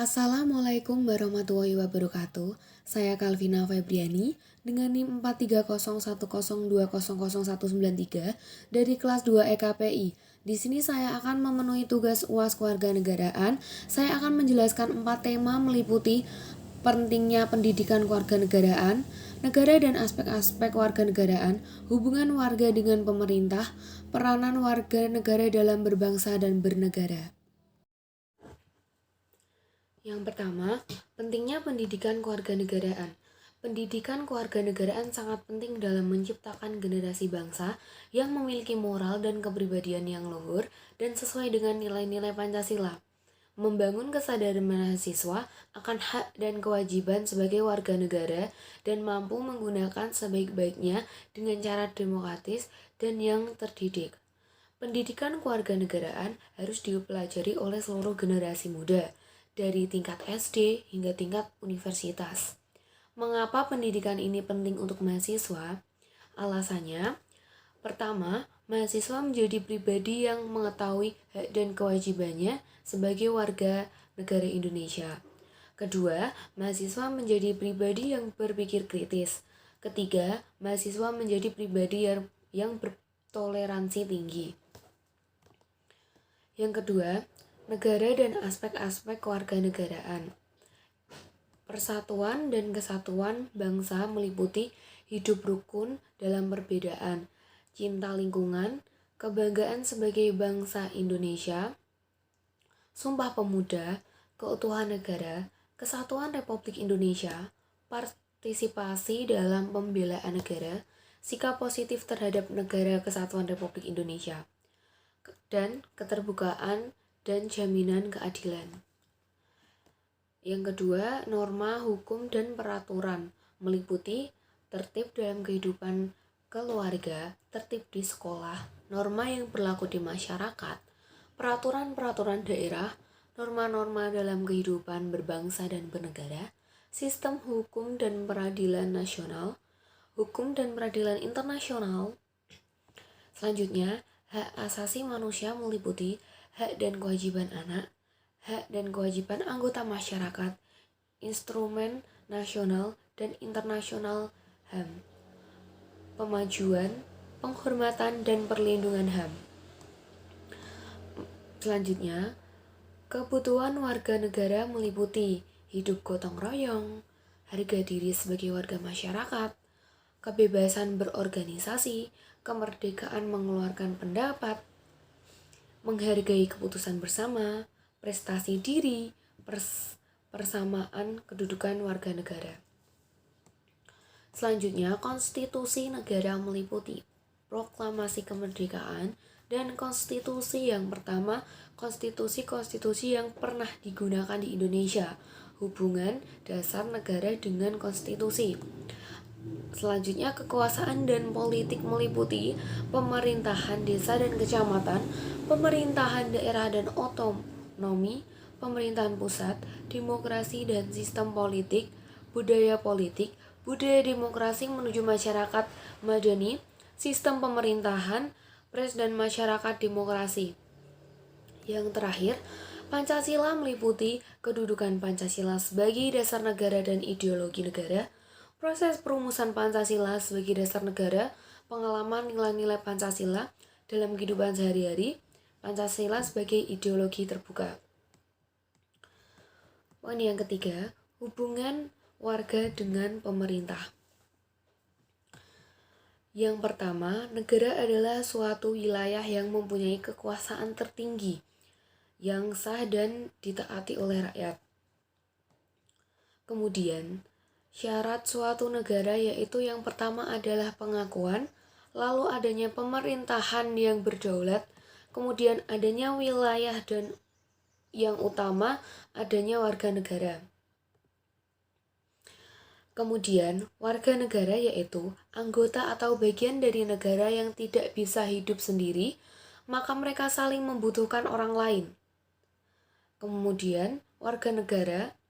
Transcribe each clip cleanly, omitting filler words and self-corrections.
Assalamualaikum warahmatullahi wabarakatuh. Saya Kalvina Febriani dengan NIM 430102000193 dari kelas 2 EKPI. Di sini saya akan memenuhi tugas UAS Kewarganegaraan. Saya akan menjelaskan 4 tema meliputi pentingnya pendidikan kewarganegaraan, negara dan aspek-aspek kewarganegaraan, hubungan warga dengan pemerintah, peranan warga negara dalam berbangsa dan bernegara. Yang pertama, pentingnya pendidikan kewarganegaraan. Pendidikan kewarganegaraan sangat penting dalam menciptakan generasi bangsa yang memiliki moral dan kepribadian yang luhur dan sesuai dengan nilai-nilai Pancasila. Membangun kesadaran mahasiswa akan hak dan kewajiban sebagai warga negara dan mampu menggunakan sebaik-baiknya dengan cara demokratis dan yang terdidik. Pendidikan kewarganegaraan harus dipelajari oleh seluruh generasi muda, dari tingkat SD hingga tingkat universitas. Mengapa pendidikan ini penting untuk mahasiswa? Alasannya, pertama, mahasiswa menjadi pribadi yang mengetahui hak dan kewajibannya sebagai warga negara Indonesia. Kedua, mahasiswa menjadi pribadi yang berpikir kritis. Ketiga, mahasiswa menjadi pribadi yang bertoleransi tinggi. Yang kedua, negara dan aspek-aspek kewarganegaraan. Persatuan dan kesatuan bangsa meliputi hidup rukun dalam perbedaan, cinta lingkungan, kebanggaan sebagai bangsa Indonesia, Sumpah Pemuda, keutuhan negara, kesatuan Republik Indonesia, partisipasi dalam pembelaan negara, sikap positif terhadap negara kesatuan Republik Indonesia, dan keterbukaan dan jaminan keadilan. Yang kedua, norma, hukum, dan peraturan meliputi tertib dalam kehidupan keluarga, tertib di sekolah, norma yang berlaku di masyarakat, peraturan-peraturan daerah, norma-norma dalam kehidupan berbangsa dan bernegara, sistem hukum dan peradilan nasional, hukum dan peradilan internasional. Selanjutnya, hak asasi manusia meliputi hak dan kewajiban anak, hak dan kewajiban anggota masyarakat, instrumen nasional dan internasional HAM, pemajuan, penghormatan, dan perlindungan HAM. Selanjutnya, kebutuhan warga negara meliputi hidup gotong royong, harga diri sebagai warga masyarakat, kebebasan berorganisasi, kemerdekaan mengeluarkan pendapat, menghargai keputusan bersama, prestasi diri, persamaan kedudukan warga negara. Selanjutnya, konstitusi negara meliputi proklamasi kemerdekaan dan konstitusi yang pertama, konstitusi yang pernah digunakan di Indonesia, hubungan dasar negara dengan konstitusi. Selanjutnya, kekuasaan dan politik meliputi pemerintahan desa dan kecamatan, pemerintahan daerah dan otonomi, pemerintahan pusat, demokrasi dan sistem politik, budaya demokrasi menuju masyarakat madani, sistem pemerintahan, pers dan masyarakat demokrasi. Yang terakhir, Pancasila meliputi kedudukan Pancasila sebagai dasar negara dan ideologi negara, proses perumusan Pancasila sebagai dasar negara, pengalaman nilai-nilai Pancasila dalam kehidupan sehari-hari, Pancasila sebagai ideologi terbuka. Poin yang ketiga, hubungan warga dengan pemerintah. Yang pertama, negara adalah suatu wilayah yang mempunyai kekuasaan tertinggi, yang sah dan ditaati oleh rakyat. Kemudian, syarat suatu negara yaitu yang pertama adalah pengakuan, lalu adanya pemerintahan yang berdaulat, kemudian adanya wilayah dan yang utama adanya warga negara. Kemudian, warga negara yaitu anggota atau bagian dari negara yang tidak bisa hidup sendiri, maka mereka saling membutuhkan orang lain. Kemudian,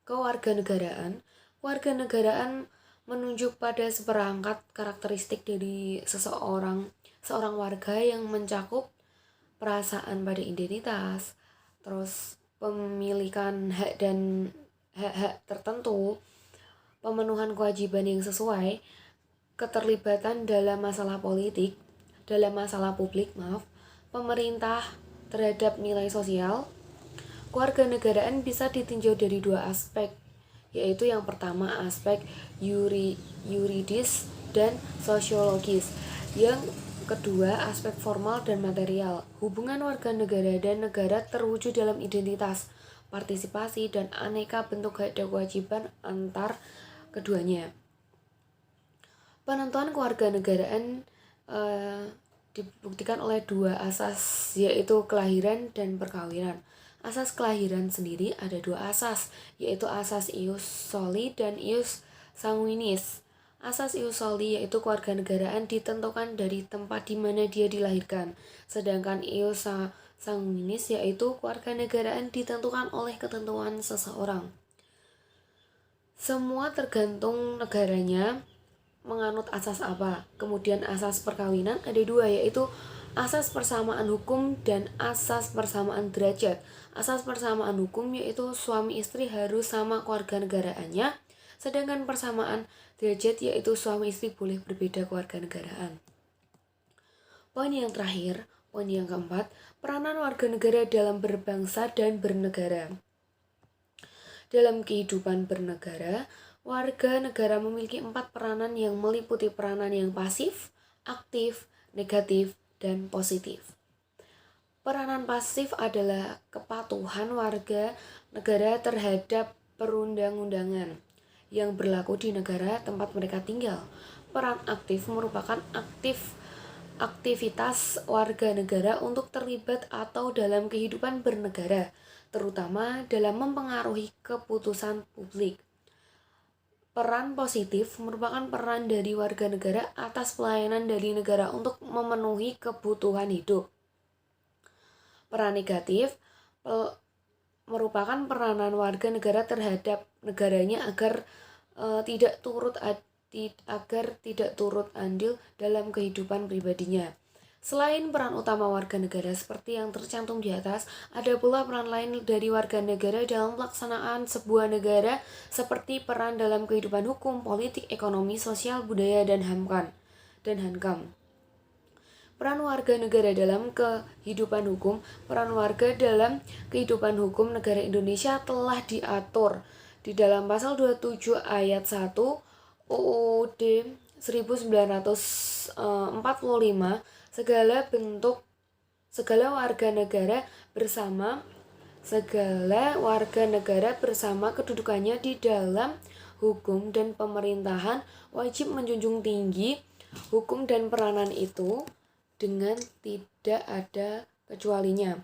kewarganegaraan menunjuk pada seperangkat karakteristik dari seorang warga yang mencakup perasaan pada identitas, terus pemilikan hak dan hak-hak tertentu, pemenuhan kewajiban yang sesuai, keterlibatan dalam masalah publik, pemerintah terhadap nilai sosial. Kewarganegaraan bisa ditinjau dari dua aspek, yaitu yang pertama aspek yuridis dan sosiologis, yang kedua aspek formal dan material. Hubungan warga negara dan negara terwujud dalam identitas, partisipasi, dan aneka bentuk hak dan kewajiban antar keduanya. Penentuan kewarganegaraan dibuktikan oleh dua asas, yaitu kelahiran dan perkawinan. Asas kelahiran sendiri ada dua asas, yaitu asas ius soli dan ius sanguinis. Asas ius soli yaitu kewarganegaraan ditentukan dari tempat di mana dia dilahirkan, sedangkan ius sanguinis yaitu kewarganegaraan ditentukan oleh ketentuan seseorang. Semua tergantung negaranya menganut asas apa. Kemudian asas perkawinan ada dua, yaitu asas persamaan hukum dan asas persamaan derajat. Asas persamaan hukum yaitu suami istri harus sama kewarganegaraannya, sedangkan persamaan derajat yaitu suami istri boleh berbeda kewarganegaraan. Poin yang terakhir, poin yang keempat, peranan warga negara dalam berbangsa dan bernegara. Dalam kehidupan bernegara, warga negara memiliki 4 peranan yang meliputi peranan yang pasif, aktif, negatif, dan positif. Peranan pasif adalah kepatuhan warga negara terhadap perundang-undangan yang berlaku di negara tempat mereka tinggal. Peran aktif merupakan aktivitas warga negara untuk terlibat atau dalam kehidupan bernegara, terutama dalam mempengaruhi keputusan publik. Peran positif merupakan peran dari warga negara atas pelayanan dari negara untuk memenuhi kebutuhan hidup. Peran negatif merupakan peranan warga negara terhadap negaranya agar tidak turut andil dalam kehidupan pribadinya. Selain peran utama warga negara seperti yang tercantum di atas, ada pula peran lain dari warga negara dalam pelaksanaan sebuah negara seperti peran dalam kehidupan hukum, politik, ekonomi, sosial, budaya, dan hankam. Peran warga negara dalam kehidupan hukum. Peran warga dalam kehidupan hukum negara Indonesia telah diatur di dalam pasal 27 ayat 1 UUD 1945. Segala warga negara bersama kedudukannya di dalam hukum dan pemerintahan wajib menjunjung tinggi hukum dan peranan itu dengan tidak ada kecualinya.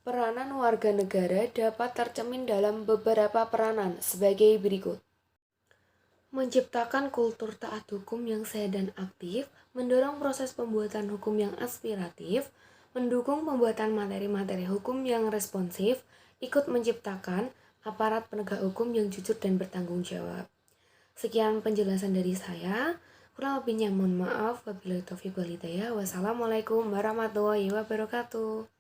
Peranan warga negara dapat tercermin dalam beberapa peranan sebagai berikut. Menciptakan kultur taat hukum yang sehat dan aktif, mendorong proses pembuatan hukum yang aspiratif, mendukung pembuatan materi-materi hukum yang responsif, ikut menciptakan aparat penegak hukum yang jujur dan bertanggung jawab. Sekian penjelasan dari saya. Kurang lebihnya mohon maaf. Wabillahi taufiq wal hidayah. Wassalamualaikum warahmatullahi wabarakatuh.